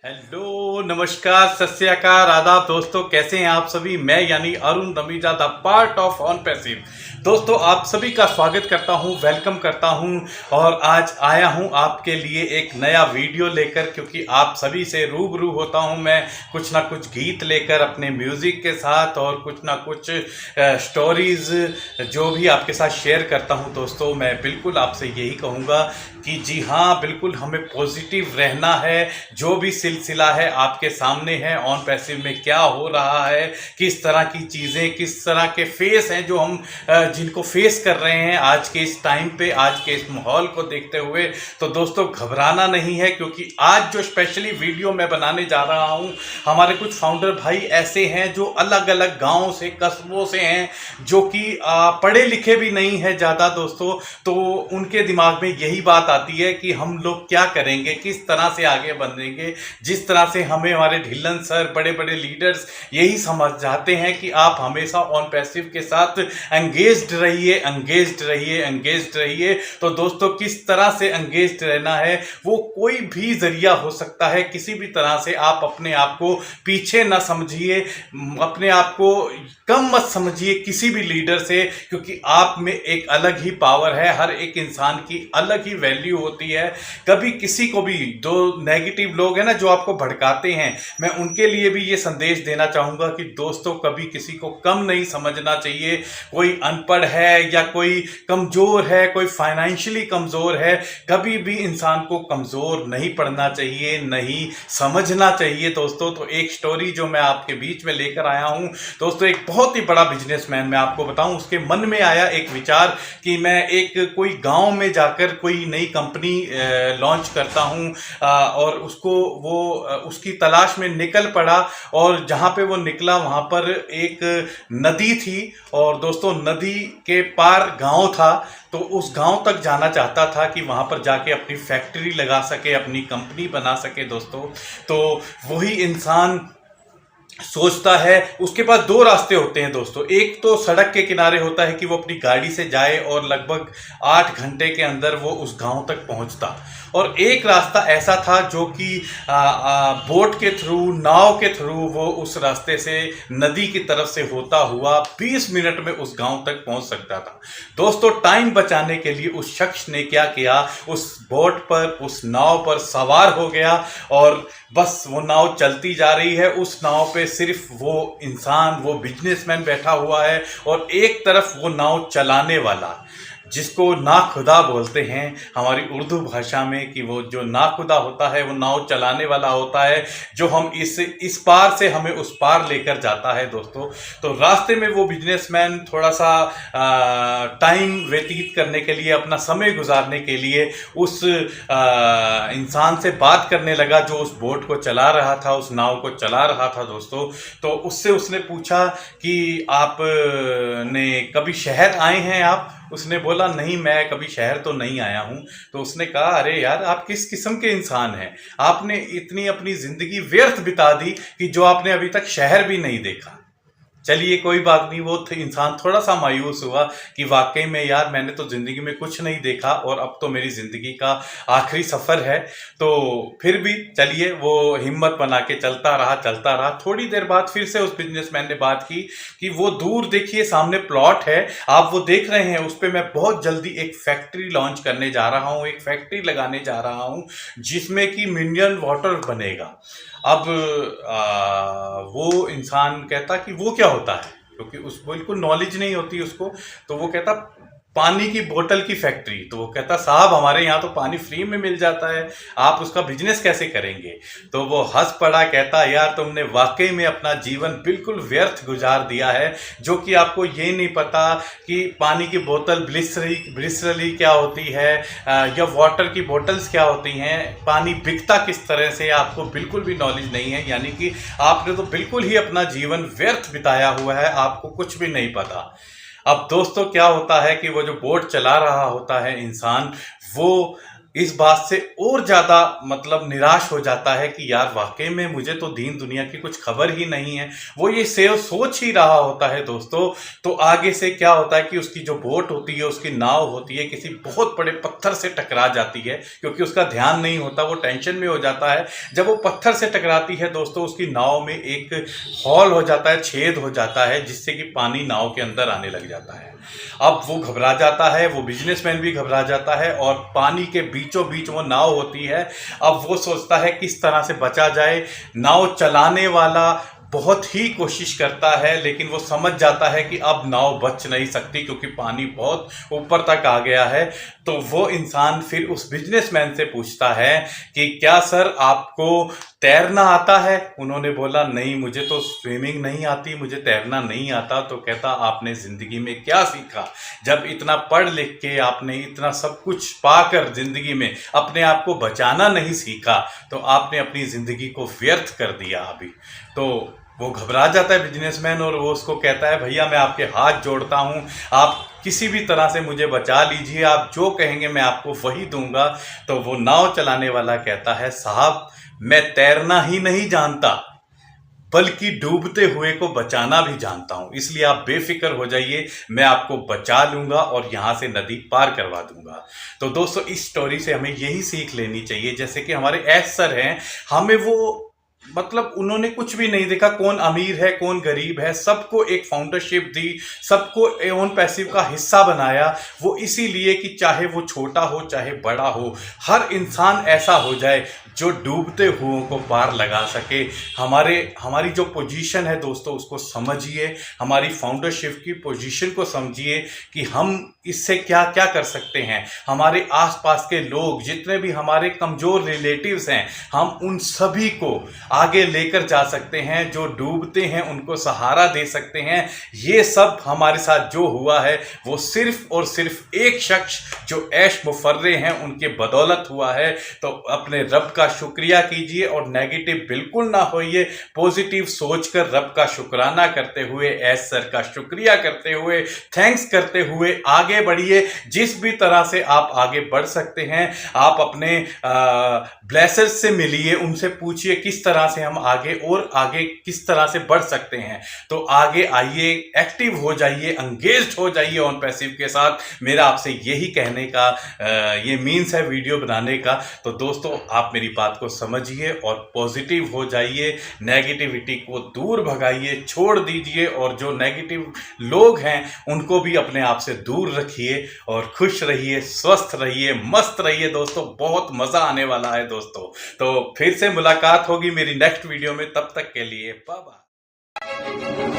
Hello, नमस्कार, सत श्री अकाल, आदाब दोस्तों। कैसे हैं आप सभी। मैं यानी Arun Dhamija, the part of on passive. दोस्तों, आप सभी का स्वागत करता हूं, वेलकम करता हूं और आज आया हूं आपके लिए एक नया वीडियो लेकर, क्योंकि आप सभी से रूबरू होता हूं मैं कुछ ना कुछ गीत लेकर अपने म्यूज़िक के साथ और कुछ ना कुछ स्टोरीज़ जो भी आपके साथ शेयर करता हूं। दोस्तों, मैं बिल्कुल आपसे यही कहूँगा कि जी हाँ, बिल्कुल हमें पॉजिटिव रहना है। जो भी सिलसिला है आपके सामने है, ऑन पैसिव में क्या हो रहा है, किस तरह की चीज़ें, किस तरह के फेस हैं जो हम जिनको फेस कर रहे हैं आज के इस टाइम पे, आज के इस माहौल को देखते हुए। तो दोस्तों, घबराना नहीं है, क्योंकि आज जो स्पेशली वीडियो मैं बनाने जा रहा हूँ, हमारे कुछ फाउंडर भाई ऐसे हैं जो अलग अलग गाँव से, कस्बों से हैं, जो कि पढ़े लिखे भी नहीं है ज़्यादा दोस्तों। तो उनके दिमाग में यही बात आती है कि हम लोग क्या करेंगे, किस तरह से आगे बढ़ेंगे। जिस तरह से हमें हमारे ढिल्लन सर, बड़े बड़े लीडर्स यही समझाते हैं कि आप हमेशा ऑन पैसिव के साथ एंगेज्ड रहिए, एंगेज्ड रहिए, एंगेज्ड रहिए। तो दोस्तों, किस तरह से एंगेज्ड रहना है, वो कोई भी जरिया हो सकता है। किसी भी तरह से आप अपने आप को पीछे ना समझिए, अपने आप को कम मत समझिए किसी भी लीडर से, क्योंकि आप में एक अलग ही पावर है। हर एक इंसान की अलग ही वैल्यू होती है। कभी किसी को भी, जो नेगेटिव लोग हैं ना, जो आपको भड़काते हैं, मैं उनके लिए भी ये संदेश देना चाहूँगा कि दोस्तों, कभी किसी को कम नहीं समझना चाहिए। कोई अनपढ़ है या कोई कमज़ोर है, कोई फाइनेंशियली कमज़ोर है, कभी भी इंसान को कमज़ोर नहीं पड़ना चाहिए, नहीं समझना चाहिए दोस्तों। तो एक स्टोरी जो मैं आपके बीच में लेकर आया हूँ दोस्तों, एक बहुत ही बड़ा बिजनेसमैन, मैं आपको बताऊं, उसके मन में आया एक विचार कि मैं एक कोई गांव में जाकर कोई नई कंपनी लॉन्च करता हूं, और उसकी तलाश में निकल पड़ा। और जहां पे वो निकला, वहां पर एक नदी थी, और दोस्तों नदी के पार गांव था। तो उस गांव तक जाना चाहता था कि वहां पर जाके अपनी फैक्ट्री लगा सके, अपनी कंपनी बना सके दोस्तों। तो वही इंसान सोचता है, उसके पास दो रास्ते होते हैं दोस्तों। एक तो सड़क के किनारे होता है कि वो अपनी गाड़ी से जाए और लगभग 8 घंटे के अंदर वो उस गांव तक पहुंचता। और एक रास्ता ऐसा था जो कि बोट के थ्रू, नाव के थ्रू वो उस रास्ते से नदी की तरफ से होता हुआ 20 मिनट में उस गांव तक पहुंच सकता था दोस्तों। टाइम बचाने के लिए उस शख्स ने क्या किया, उस बोट पर, उस नाव पर सवार हो गया, और बस वो नाव चलती जा रही है। उस नाव पे सिर्फ वो इंसान, वो बिजनेसमैन बैठा हुआ है, और एक तरफ वो नाव चलाने वाला, जिसको नाखुदा बोलते हैं हमारी उर्दू भाषा में, कि वो जो नाखुदा होता है वो नाव चलाने वाला होता है, जो हम इस पार से हमें उस पार लेकर जाता है दोस्तों। तो रास्ते में वो बिजनेसमैन थोड़ा सा टाइम व्यतीत करने के लिए, अपना समय गुजारने के लिए उस इंसान से बात करने लगा, जो उस बोट को चला रहा था, उस नाव को चला रहा था दोस्तों। तो उससे उसने पूछा कि आप ने कभी शहर आए हैं आप? उसने बोला, नहीं, मैं कभी शहर तो नहीं आया हूँ। तो उसने कहा, अरे यार, आप किस किस्म के इंसान हैं, आपने इतनी अपनी ज़िंदगी व्यर्थ बिता दी कि जो आपने अभी तक शहर भी नहीं देखा। चलिए, कोई बात नहीं। वो इंसान थोड़ा सा मायूस हुआ कि वाकई में यार, मैंने तो ज़िंदगी में कुछ नहीं देखा, और अब तो मेरी ज़िंदगी का आखिरी सफ़र है। तो फिर भी चलिए, वो हिम्मत बना के चलता रहा, चलता रहा। थोड़ी देर बाद फिर से उस बिजनेसमैन ने बात की कि वो दूर देखिए, सामने प्लॉट है, आप वो देख रहे हैं, उस पर मैं बहुत जल्दी एक फैक्ट्री लॉन्च करने जा रहा हूँ, एक फैक्ट्री लगाने जा रहा हूँ, जिसमें कि मिनरल वाटर बनेगा। अब वो इंसान कहता कि वो क्या होता है, क्योंकि उस बिल्कुल नॉलेज नहीं होती उसको। तो वो कहता, पानी की बोतल की फैक्ट्री। तो वो कहता, साहब, हमारे यहाँ तो पानी फ्री में मिल जाता है, आप उसका बिजनेस कैसे करेंगे? तो वो हंस पड़ा, कहता, यार, तुमने वाकई में अपना जीवन बिल्कुल व्यर्थ गुजार दिया है, जो कि आपको ये नहीं पता कि पानी की बोतल ब्रिसलरी क्या होती है, या वाटर की बोतल्स क्या होती हैं, पानी बिकता किस तरह से, आपको बिल्कुल भी नॉलेज नहीं है। यानी कि आपने तो बिल्कुल ही अपना जीवन व्यर्थ बिताया हुआ है, आपको कुछ भी नहीं पता। अब दोस्तों, क्या होता है कि वो जो बोट चला रहा होता है इंसान, वो इस बात से और ज़्यादा मतलब निराश हो जाता है कि यार वाकई में मुझे तो दीन दुनिया की कुछ खबर ही नहीं है। वो ये सेव सोच ही रहा होता है दोस्तों। तो आगे से क्या होता है कि उसकी जो बोट होती है, उसकी नाव होती है, किसी बहुत बड़े पत्थर से टकरा जाती है, क्योंकि उसका ध्यान नहीं होता, वो टेंशन में हो जाता है। जब वो पत्थर से टकराती है दोस्तों, उसकी नाव में एक हॉल हो जाता है, छेद हो जाता है, जिससे कि पानी नाव के अंदर आने लग जाता है। अब वो घबरा जाता है, वो बिजनेसमैन भी घबरा जाता है, और पानी के बीचों बीच वो नाव होती है। अब वो सोचता है किस तरह से बचा जाए। नाव चलाने वाला बहुत ही कोशिश करता है, लेकिन वो समझ जाता है कि अब नाव बच नहीं सकती, क्योंकि पानी बहुत ऊपर तक आ गया है। तो वो इंसान फिर उस बिजनेसमैन से पूछता है कि क्या सर आपको तैरना आता है? उन्होंने बोला नहीं, मुझे तो स्विमिंग नहीं आती, मुझे तैरना नहीं आता। तो कहता आपने ज़िंदगी में क्या सीखा? जब इतना पढ़ लिख के आपने इतना सब कुछ पाकर ज़िंदगी में अपने आप को बचाना नहीं सीखा, तो आपने अपनी ज़िंदगी को व्यर्थ कर दिया अभी। तो वो घबरा जाता है बिजनेसमैन, और वो उसको कहता है भैया मैं आपके हाथ जोड़ता हूँ, आप किसी भी तरह से मुझे बचा लीजिए, आप जो कहेंगे मैं आपको वही दूंगा। तो वो नाव चलाने वाला कहता है साहब मैं तैरना ही नहीं जानता, बल्कि डूबते हुए को बचाना भी जानता हूं, इसलिए आप बेफिक्र हो जाइए, मैं आपको बचा लूंगा और यहां से नदी पार करवा दूंगा। तो दोस्तों इस स्टोरी से हमें यही सीख लेनी चाहिए, जैसे कि हमारे एस सर हैं, हमें वो मतलब उन्होंने कुछ भी नहीं देखा कौन अमीर है कौन गरीब है, सबको एक फाउंडरशिप दी, सबको ओन पैसिव का हिस्सा बनाया। वो इसीलिए कि चाहे वो छोटा हो चाहे बड़ा हो, हर इंसान ऐसा हो जाए जो डूबते हुओं को पार लगा सके। हमारी जो पोजीशन है दोस्तों उसको समझिए, हमारी फाउंडरशिप की पोजीशन को समझिए कि हम इससे क्या क्या कर सकते हैं। हमारे आसपास के लोग जितने भी हमारे कमज़ोर रिलेटिव्स हैं, हम उन सभी को आगे लेकर जा सकते हैं, जो डूबते हैं उनको सहारा दे सकते हैं। ये सब हमारे साथ जो हुआ है वो सिर्फ और सिर्फ एक शख्स जो ऐश मुफर्रे हैं उनके बदौलत हुआ है। तो अपने रब का शुक्रिया कीजिए और नेगेटिव बिल्कुल ना होइए, पॉजिटिव सोचकर रब का शुक्राना करते हुए, ऐश सर का शुक्रिया करते हुए, थैंक्स करते हुए आगे बढ़िए। जिस भी तरह से आप आगे बढ़ सकते हैं, आप अपने ब्लेसर्स से मिलिए, उनसे पूछिए किस तरह से हम आगे और आगे किस तरह से बढ़ सकते हैं। तो आगे आइए, एक्टिव हो जाइए, एंगेज्ड हो जाइए ऑन पैसिव के साथ। मेरा आपसे यही कहने का ये मीन्स है वीडियो बनाने का। तो दोस्तों आप मेरी बात को समझिए और पॉजिटिव हो जाइए, नेगेटिविटी को दूर भगाइए, छोड़ दीजिए, और जो नेगेटिव लोग हैं उनको भी अपने आप से दूर रखिए, और खुश रहिए, स्वस्थ रहिए, मस्त रहिए दोस्तों। बहुत मजा आने वाला है दोस्तों। तो फिर से मुलाकात होगी मेरी नेक्स्ट वीडियो में, तब तक के लिए बाय बाय।